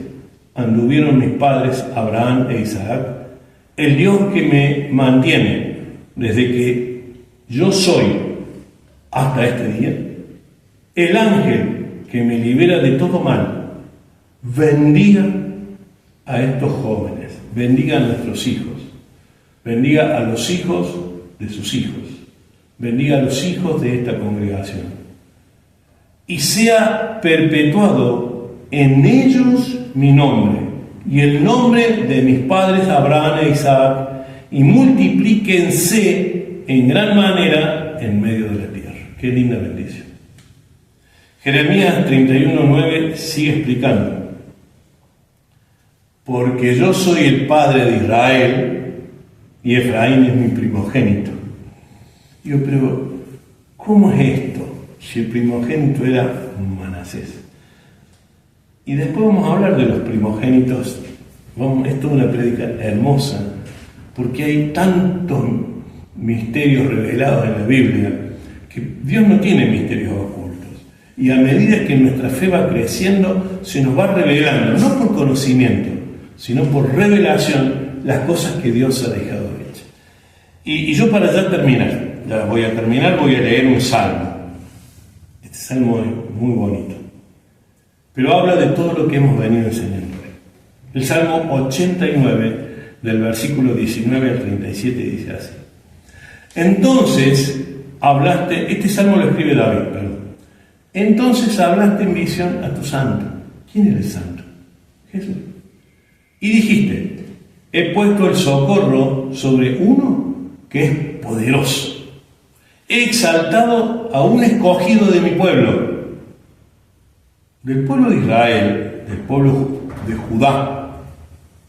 anduvieron mis padres Abraham e Isaac, el Dios que me mantiene desde que yo soy hasta este día, el ángel que me libera de todo mal, bendiga a estos jóvenes, bendiga a nuestros hijos, bendiga a los hijos de sus hijos, bendiga a los hijos de esta congregación, y sea perpetuado en ellos mi nombre, y el nombre de mis padres Abraham e Isaac, y multiplíquense en gran manera en medio de la tierra. Qué linda bendición. Jeremías 31:9 sigue explicando, porque yo soy el padre de Israel, y Efraín es mi primogénito. Digo, pero ¿cómo es esto? Si el primogénito era Manasés. Y después vamos a hablar de los primogénitos. Esto es una prédica hermosa, porque hay tantos misterios revelados en la Biblia, que Dios no tiene misterios ocultos. Y a medida que nuestra fe va creciendo, se nos va revelando, no por conocimiento, sino por revelación, las cosas que Dios ha dejado hechas. Y yo para ya terminar, voy a leer un salmo. Este salmo es muy bonito, pero habla de todo lo que hemos venido enseñando. El Salmo 89, del versículo 19 al 37, dice así. Entonces hablaste, este salmo lo escribe David, perdón. Entonces hablaste en visión a tu santo. ¿Quién es el santo? Jesús. Y dijiste, he puesto el socorro sobre uno que es poderoso. He exaltado a un escogido de mi pueblo, del pueblo de Israel, del pueblo de Judá,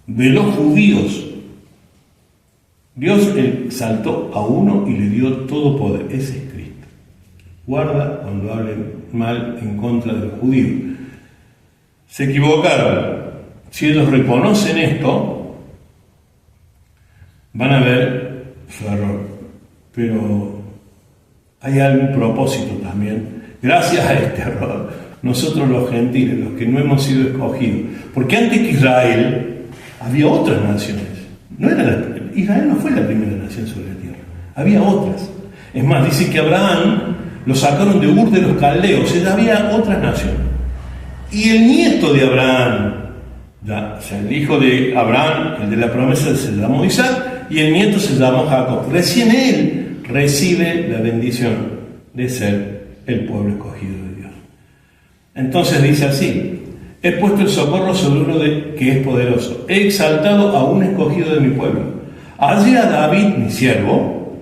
de los judíos. Dios exaltó a uno y le dio todo poder. Ese es Cristo. Guarda cuando hablen mal en contra de los judíos. Se equivocaron. Si ellos reconocen esto, van a ver su error. Pero hay algún propósito también. Gracias a este error, nosotros los gentiles, los que no hemos sido escogidos, porque antes que Israel había otras naciones. Israel no fue la primera nación sobre la tierra, había otras. Es más, dice que Abraham lo sacaron de Ur de los Caldeos, o sea, había otras naciones. Y el nieto de Abraham, o sea, el hijo de Abraham, el de la promesa, se llamó Isaac, y el nieto se llamó Jacob. Recién él recibe la bendición de ser el pueblo escogido de Dios. Entonces dice así: he puesto el socorro sobre uno que es poderoso. He exaltado a un escogido de mi pueblo. Hallé a David, mi siervo,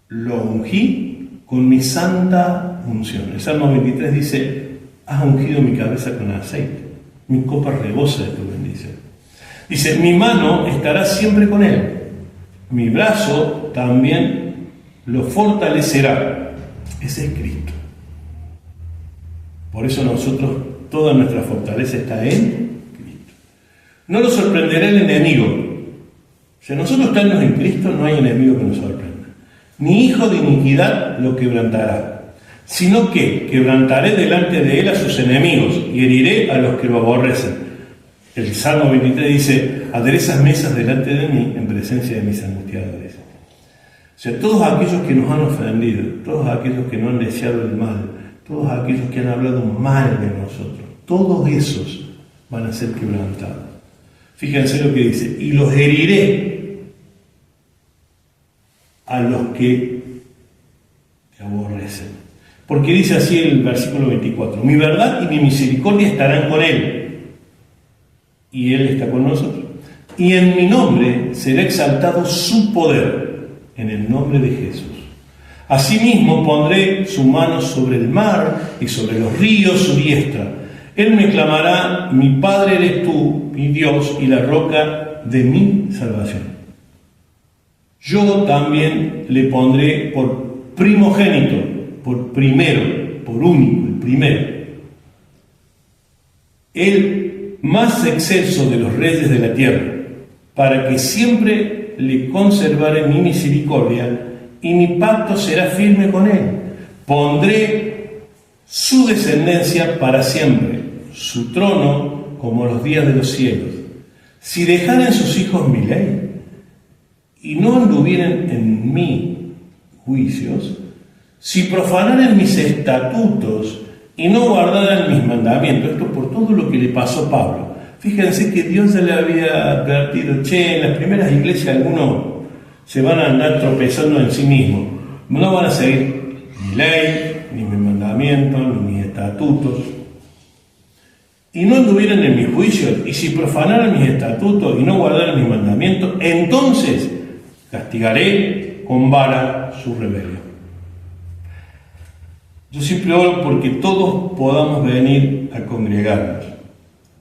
lo ungí con mi santa unción. El Salmo 23 dice, has ungido mi cabeza con aceite. Mi copa rebosa de tu bendición. Dice, mi mano estará siempre con él. Mi brazo también lo fortalecerá. Ese es Cristo. Por eso nosotros, toda nuestra fortaleza está en Cristo. No lo sorprenderá el enemigo. Si nosotros estamos en Cristo, no hay enemigo que nos sorprenda. Ni hijo de iniquidad lo quebrantará, sino que quebrantaré delante de él a sus enemigos y heriré a los que lo aborrecen. El Salmo 23 dice, aderezas mesas delante de mí en presencia de mis angustiadores. O sea, todos aquellos que nos han ofendido, todos aquellos que nos han deseado el mal, todos aquellos que han hablado mal de nosotros, todos esos van a ser quebrantados. Fíjense lo que dice, y los heriré a los que te aborrecen. Porque dice así el versículo 24, mi verdad y mi misericordia estarán con él, y él está con nosotros. Y en mi nombre será exaltado su poder, en el nombre de Jesús. Asimismo pondré su mano sobre el mar y sobre los ríos su diestra. Él me clamará, mi Padre eres tú, mi Dios y la roca de mi salvación. Yo también le pondré por primogénito, por primero, por único, el primero. El más excelso de los reyes de la tierra, para que siempre le conservaré mi misericordia y mi pacto será firme con él. Pondré su descendencia para siempre, su trono como los días de los cielos. Si dejaren sus hijos mi ley y no anduvieren en mis juicios, si profanaren mis estatutos y no guardaran mis mandamientos, esto por todo lo que le pasó a Pablo. Fíjense que Dios ya le había advertido, en las primeras iglesias algunos se van a andar tropezando en sí mismos, no van a seguir mi ley, ni mis mandamientos, ni mis estatutos, y no anduvieran en mis juicios, y si profanaran mis estatutos y no guardaran mis mandamientos, entonces castigaré con vara su rebelión. Yo siempre oro porque todos podamos venir a congregarnos,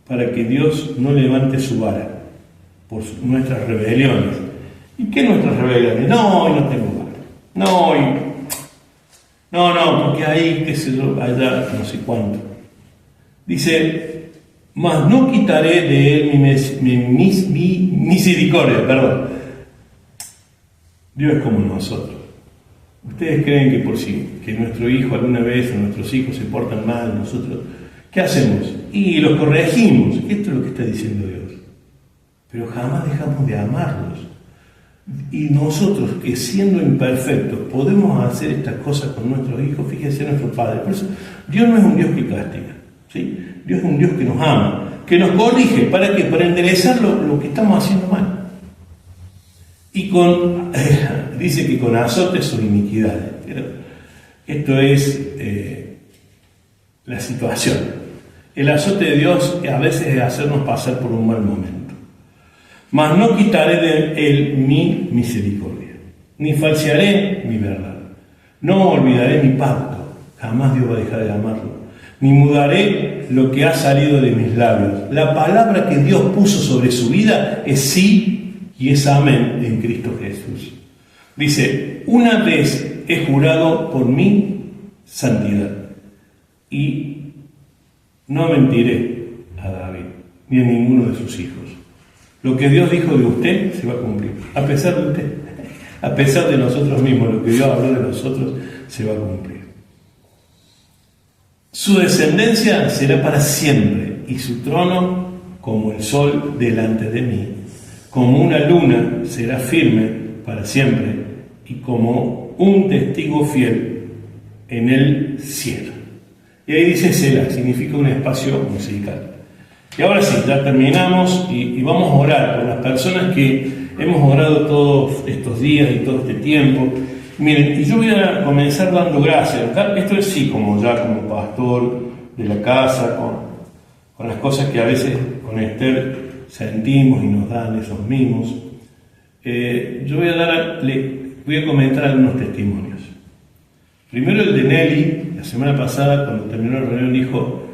para que Dios no levante su vara por nuestras rebeliones. ¿Y qué nuestras rebeliones? No, hoy no tengo vara. No, porque ahí, qué sé yo, allá, no sé cuánto. Dice, mas no quitaré de él mi misericordia, perdón. Dios es como nosotros. ¿Ustedes creen que nuestro hijo alguna vez, o nuestros hijos se portan mal, nosotros, qué hacemos? Y los corregimos. Esto es lo que está diciendo Dios. Pero jamás dejamos de amarlos. Y nosotros, que siendo imperfectos, podemos hacer estas cosas con nuestros hijos, fíjense nuestro Padre. Por eso, Dios no es un Dios que castiga, ¿sí? Dios es un Dios que nos ama, que nos corrige, ¿para qué? Para enderezar lo que estamos haciendo mal. Y dice que con azotes son iniquidades. Pero esto es la situación. El azote de Dios a veces es hacernos pasar por un mal momento. Mas no quitaré de él mi misericordia, ni falsearé mi verdad. No olvidaré mi pacto, jamás Dios va a dejar de amarlo. Ni mudaré lo que ha salido de mis labios. La palabra que Dios puso sobre su vida es sí y es amén en Cristo Jesús. Dice, una vez he jurado por mi santidad y no mentiré a David ni a ninguno de sus hijos. Lo que Dios dijo de usted se va a cumplir, a pesar de usted, a pesar de nosotros mismos. Lo que Dios habló de nosotros se va a cumplir. Su descendencia será para siempre y su trono como el sol delante de mí. Como una luna será firme para siempre y como un testigo fiel en el cielo. Y ahí dice Selah, significa un espacio musical. Y ahora sí, ya terminamos y vamos a orar por las personas que hemos orado todos estos días y todo este tiempo. Miren, y yo voy a comenzar dando gracias. Esto es sí, como pastor de la casa, con las cosas que a veces con Esther sentimos y nos dan esos mimos. Yo voy a comentar algunos testimonios. Primero el de Nelly, la semana pasada, cuando terminó la reunión, dijo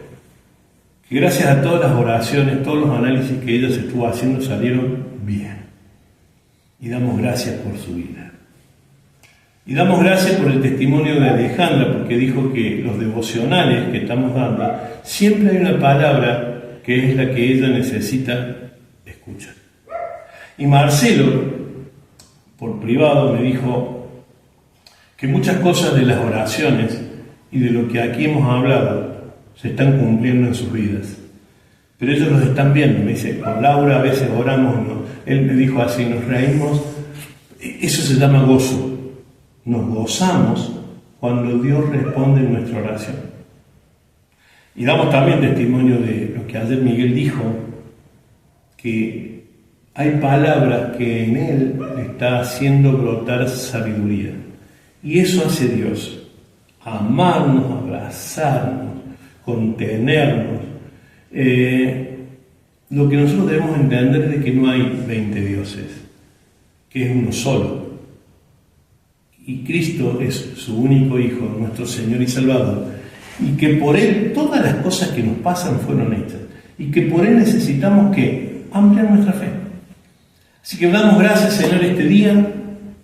que gracias a todas las oraciones, todos los análisis que ella se estuvo haciendo salieron bien. Y damos gracias por su vida. Y damos gracias por el testimonio de Alejandra, porque dijo que los devocionales que estamos dando, siempre hay una palabra que es la que ella necesita escuchar. Y Marcelo, por privado, me dijo que muchas cosas de las oraciones y de lo que aquí hemos hablado se están cumpliendo en sus vidas. Pero ellos los están viendo. Me dice, con Laura a veces oramos, ¿no? Él me dijo así, nos reímos. Eso se llama gozo. Nos gozamos cuando Dios responde en nuestra oración. Y damos también testimonio de lo que ayer Miguel dijo, que hay palabras que en él está haciendo brotar sabiduría. Y eso hace Dios. Amarnos, abrazarnos, contenernos. Lo que nosotros debemos entender es de que no hay 20 dioses, que es uno solo. Y Cristo es su único Hijo, nuestro Señor y Salvador, y que por Él todas las cosas que nos pasan fueron hechas, y que por Él necesitamos que ampliar nuestra fe. Así que damos gracias, Señor, este día,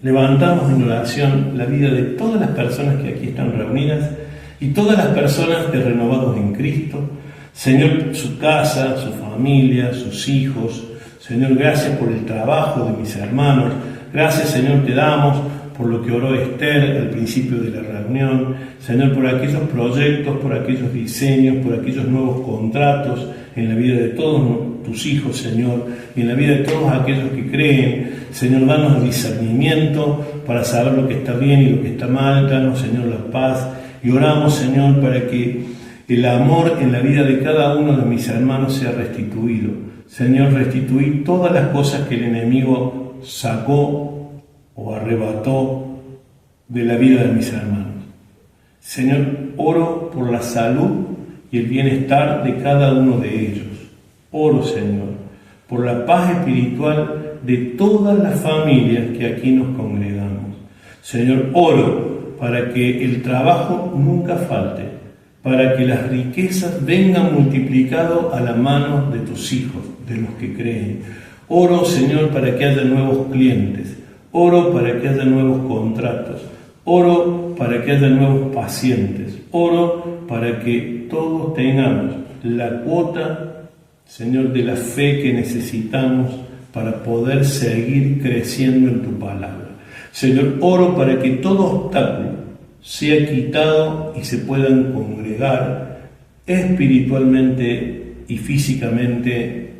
levantamos en oración la vida de todas las personas que aquí están reunidas, y todas las personas de Renovados en Cristo. Señor, su casa, su familia, sus hijos. Señor, gracias por el trabajo de mis hermanos. Gracias, Señor, te damos por lo que oró Esther al principio de la reunión. Señor, por aquellos proyectos, por aquellos diseños, por aquellos nuevos contratos en la vida de todos tus hijos, Señor, y en la vida de todos aquellos que creen. Señor, danos el discernimiento para saber lo que está bien y lo que está mal. Danos, Señor, la paz. Y oramos, Señor, para que el amor en la vida de cada uno de mis hermanos sea restituido. Señor, restituir todas las cosas que el enemigo sacó o arrebató de la vida de mis hermanos. Señor, oro por la salud y el bienestar de cada uno de ellos. Oro, Señor, por la paz espiritual de todas las familias que aquí nos congregamos. Señor, oro para que el trabajo nunca falte, para que las riquezas vengan multiplicado a la mano de tus hijos, de los que creen. Oro, Señor, para que haya nuevos clientes. Oro para que haya nuevos contratos. Oro para que haya nuevos pacientes. Oro para que todos tengamos la cuota, Señor, de la fe que necesitamos para poder seguir creciendo en tu palabra. Señor, oro para que todo obstáculo sea quitado y se puedan congregar espiritualmente y físicamente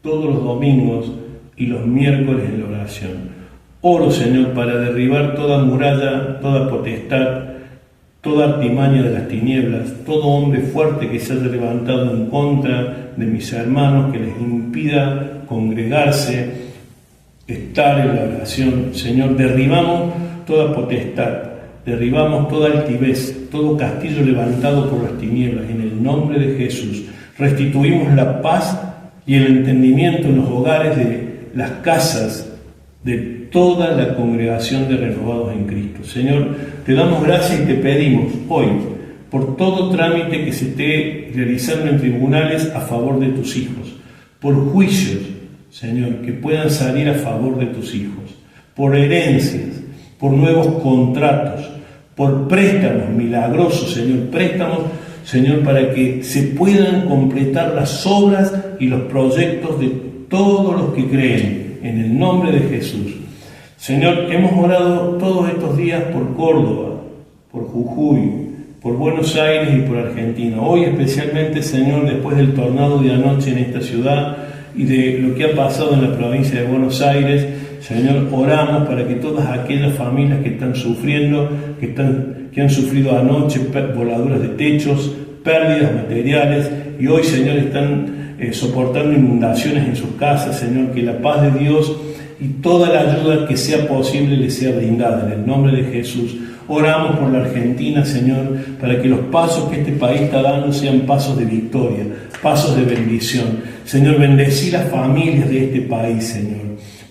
todos los domingos y los miércoles en la oración. Oro, Señor, para derribar toda muralla, toda potestad, toda artimaña de las tinieblas, todo hombre fuerte que se haya levantado en contra de mis hermanos, que les impida congregarse, estar en la oración. Señor, derribamos toda potestad, derribamos toda altivez, todo castillo levantado por las tinieblas, en el nombre de Jesús. Restituimos la paz y el entendimiento en los hogares de las casas de toda la congregación de renovados en Cristo. Señor, te damos gracias y te pedimos hoy por todo trámite que se esté realizando en tribunales a favor de tus hijos, por juicios, Señor, que puedan salir a favor de tus hijos, por herencias, por nuevos contratos, por préstamos milagrosos, Señor, préstamos, Señor, para que se puedan completar las obras y los proyectos de todos los que creen, en el nombre de Jesús. Señor, hemos orado todos estos días por Córdoba, por Jujuy, por Buenos Aires y por Argentina. Hoy especialmente, Señor, después del tornado de anoche en esta ciudad y de lo que ha pasado en la provincia de Buenos Aires, Señor, oramos para que todas aquellas familias que están sufriendo, que han sufrido anoche voladuras de techos, pérdidas materiales y hoy, Señor, están soportando inundaciones en sus casas, Señor, que la paz de Dios y toda la ayuda que sea posible les sea brindada en el nombre de Jesús. Oramos por la Argentina, Señor, para que los pasos que este país está dando sean pasos de victoria, pasos de bendición. Señor, bendecí las familias de este país, Señor.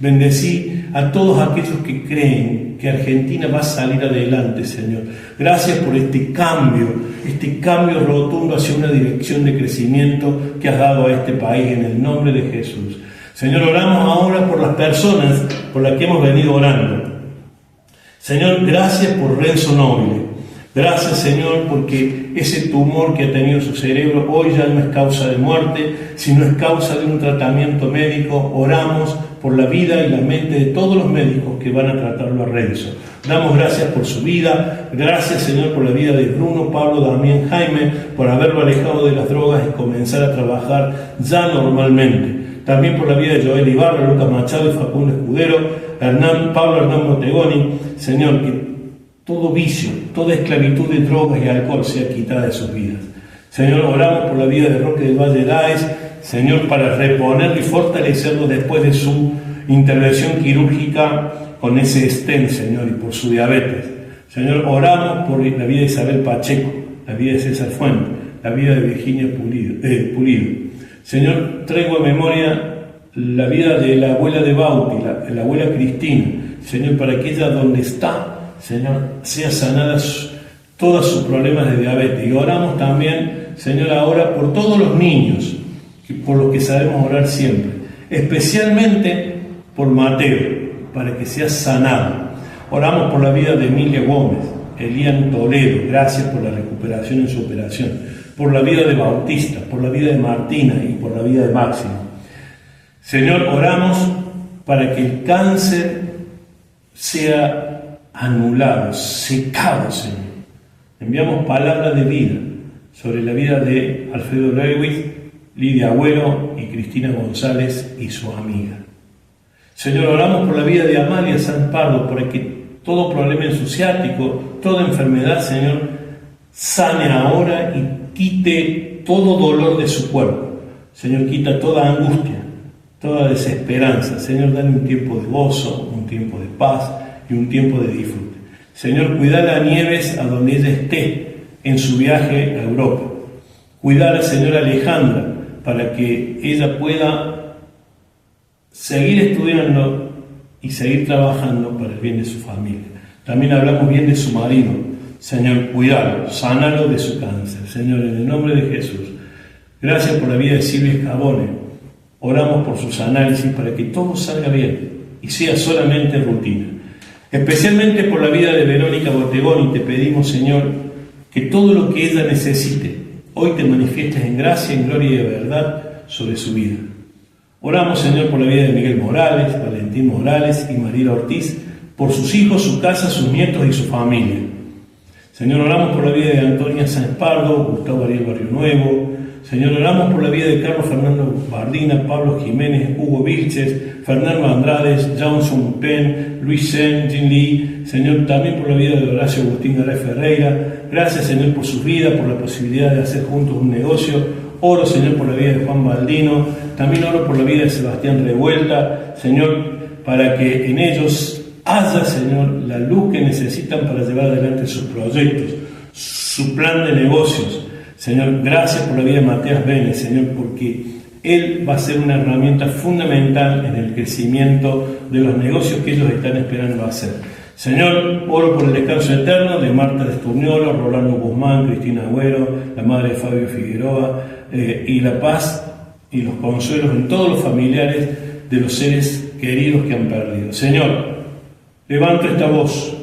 Bendecí a todos aquellos que creen que Argentina va a salir adelante, Señor. Gracias por este cambio rotundo hacia una dirección de crecimiento que has dado a este país en el nombre de Jesús. Señor, oramos ahora por las personas por las que hemos venido orando. Señor, gracias por Renzo Noble. Gracias, Señor, porque ese tumor que ha tenido en su cerebro hoy ya no es causa de muerte, sino es causa de un tratamiento médico. Oramos por la vida y la mente de todos los médicos que van a tratarlo a Renzo. Damos gracias por su vida. Gracias, Señor, por la vida de Bruno, Pablo, Damián, Jaime, por haberlo alejado de las drogas y comenzar a trabajar ya normalmente. También por la vida de Joel Ibarra, Lucas Machado y Facundo Escudero, Pablo Hernán Motegoni. Señor, que todo vicio, toda esclavitud de drogas y alcohol sea quitada de sus vidas. Señor, oramos por la vida de Roque del Valle Láez, Señor, para reponerlo y fortalecerlo después de su intervención quirúrgica con ese stent, Señor, y por su diabetes. Señor, oramos por la vida de Isabel Pacheco, la vida de César Fuente, la vida de Virginia Pulido. Señor, traigo a memoria la vida de la abuela de Bauti, la abuela Cristina. Señor, para que ella donde está, Señor, sea sanada todos sus problemas de diabetes. Y oramos también, Señor, ahora por todos los niños, por los que sabemos orar siempre, especialmente por Mateo, para que sea sanado. Oramos por la vida de Emilia Gómez, Elian Toledo, gracias por la recuperación en su operación, por la vida de Bautista, por la vida de Martina y por la vida de Máximo. Señor, oramos para que el cáncer sea anulado, secado, Señor. Enviamos palabras de vida sobre la vida de Alfredo Lewis, Lidia Agüero y Cristina González y su amiga. Señor, oramos por la vida de Amalia San Pardo, para que todo problema en su ciático, toda enfermedad, Señor, sane ahora y quite todo dolor de su cuerpo. Señor, quita toda angustia, toda desesperanza. Señor, dale un tiempo de gozo, un tiempo de paz y un tiempo de disfrute. Señor, cuidar a Nieves a donde ella esté en su viaje a Europa. Cuidar a la señora Alejandra para que ella pueda seguir estudiando y seguir trabajando para el bien de su familia. También hablamos bien de su marido. Señor, cuidarlo, sanarlo de su cáncer. Señor, en el nombre de Jesús. Gracias por la vida de Silvia Escabone. Oramos por sus análisis para que todo salga bien y sea solamente rutina. Especialmente por la vida de Verónica Botegoni, te pedimos, Señor, que todo lo que ella necesite, hoy te manifiestes en gracia, en gloria y de verdad sobre su vida. Oramos, Señor, por la vida de Miguel Morales, Valentín Morales y Mariela Ortiz, por sus hijos, su casa, sus nietos y su familia. Señor, oramos por la vida de Antonia Sáenz Pardo, Gustavo Ariel Barrio Nuevo. Señor, oramos por la vida de Carlos Fernando Bardina, Pablo Jiménez, Hugo Vilches, Fernando Andrades, Johnson Penn, Luis Sen, Jin Lee. Señor, también por la vida de Horacio Agustín Garay Ferreira. Gracias, Señor, por su vida, por la posibilidad de hacer juntos un negocio. Oro, Señor, por la vida de Juan Baldino. También oro por la vida de Sebastián Revuelta, Señor, para que en ellos haya, Señor, la luz que necesitan para llevar adelante sus proyectos, su plan de negocios. Señor, gracias por la vida de Matías Vélez, Señor, porque él va a ser una herramienta fundamental en el crecimiento de los negocios que ellos están esperando hacer. Señor, oro por el descanso eterno de Marta de Esturniolo, Rolando Guzmán, Cristina Agüero, la madre de Fabio Figueroa, y la paz y los consuelos en todos los familiares de los seres queridos que han perdido. Señor, levanto esta voz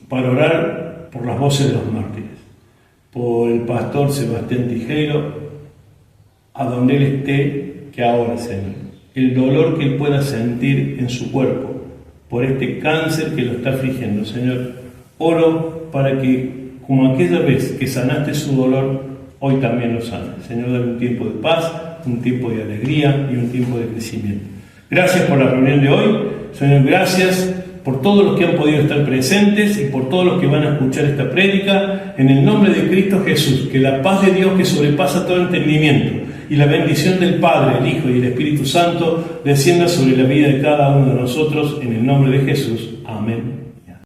para orar por las voces de los mártires, por el pastor Sebastián Tijero, a donde él esté, que ahora, Señor, el dolor que él pueda sentir en su cuerpo por este cáncer que lo está afligiendo, Señor, oro para que, como aquella vez que sanaste su dolor, hoy también lo sanes. Señor, dale un tiempo de paz, un tiempo de alegría y un tiempo de crecimiento. Gracias por la reunión de hoy. Señor, gracias por todos los que han podido estar presentes y por todos los que van a escuchar esta prédica. En el nombre de Cristo Jesús, que la paz de Dios que sobrepasa todo entendimiento y la bendición del Padre, el Hijo y el Espíritu Santo descienda sobre la vida de cada uno de nosotros en el nombre de Jesús.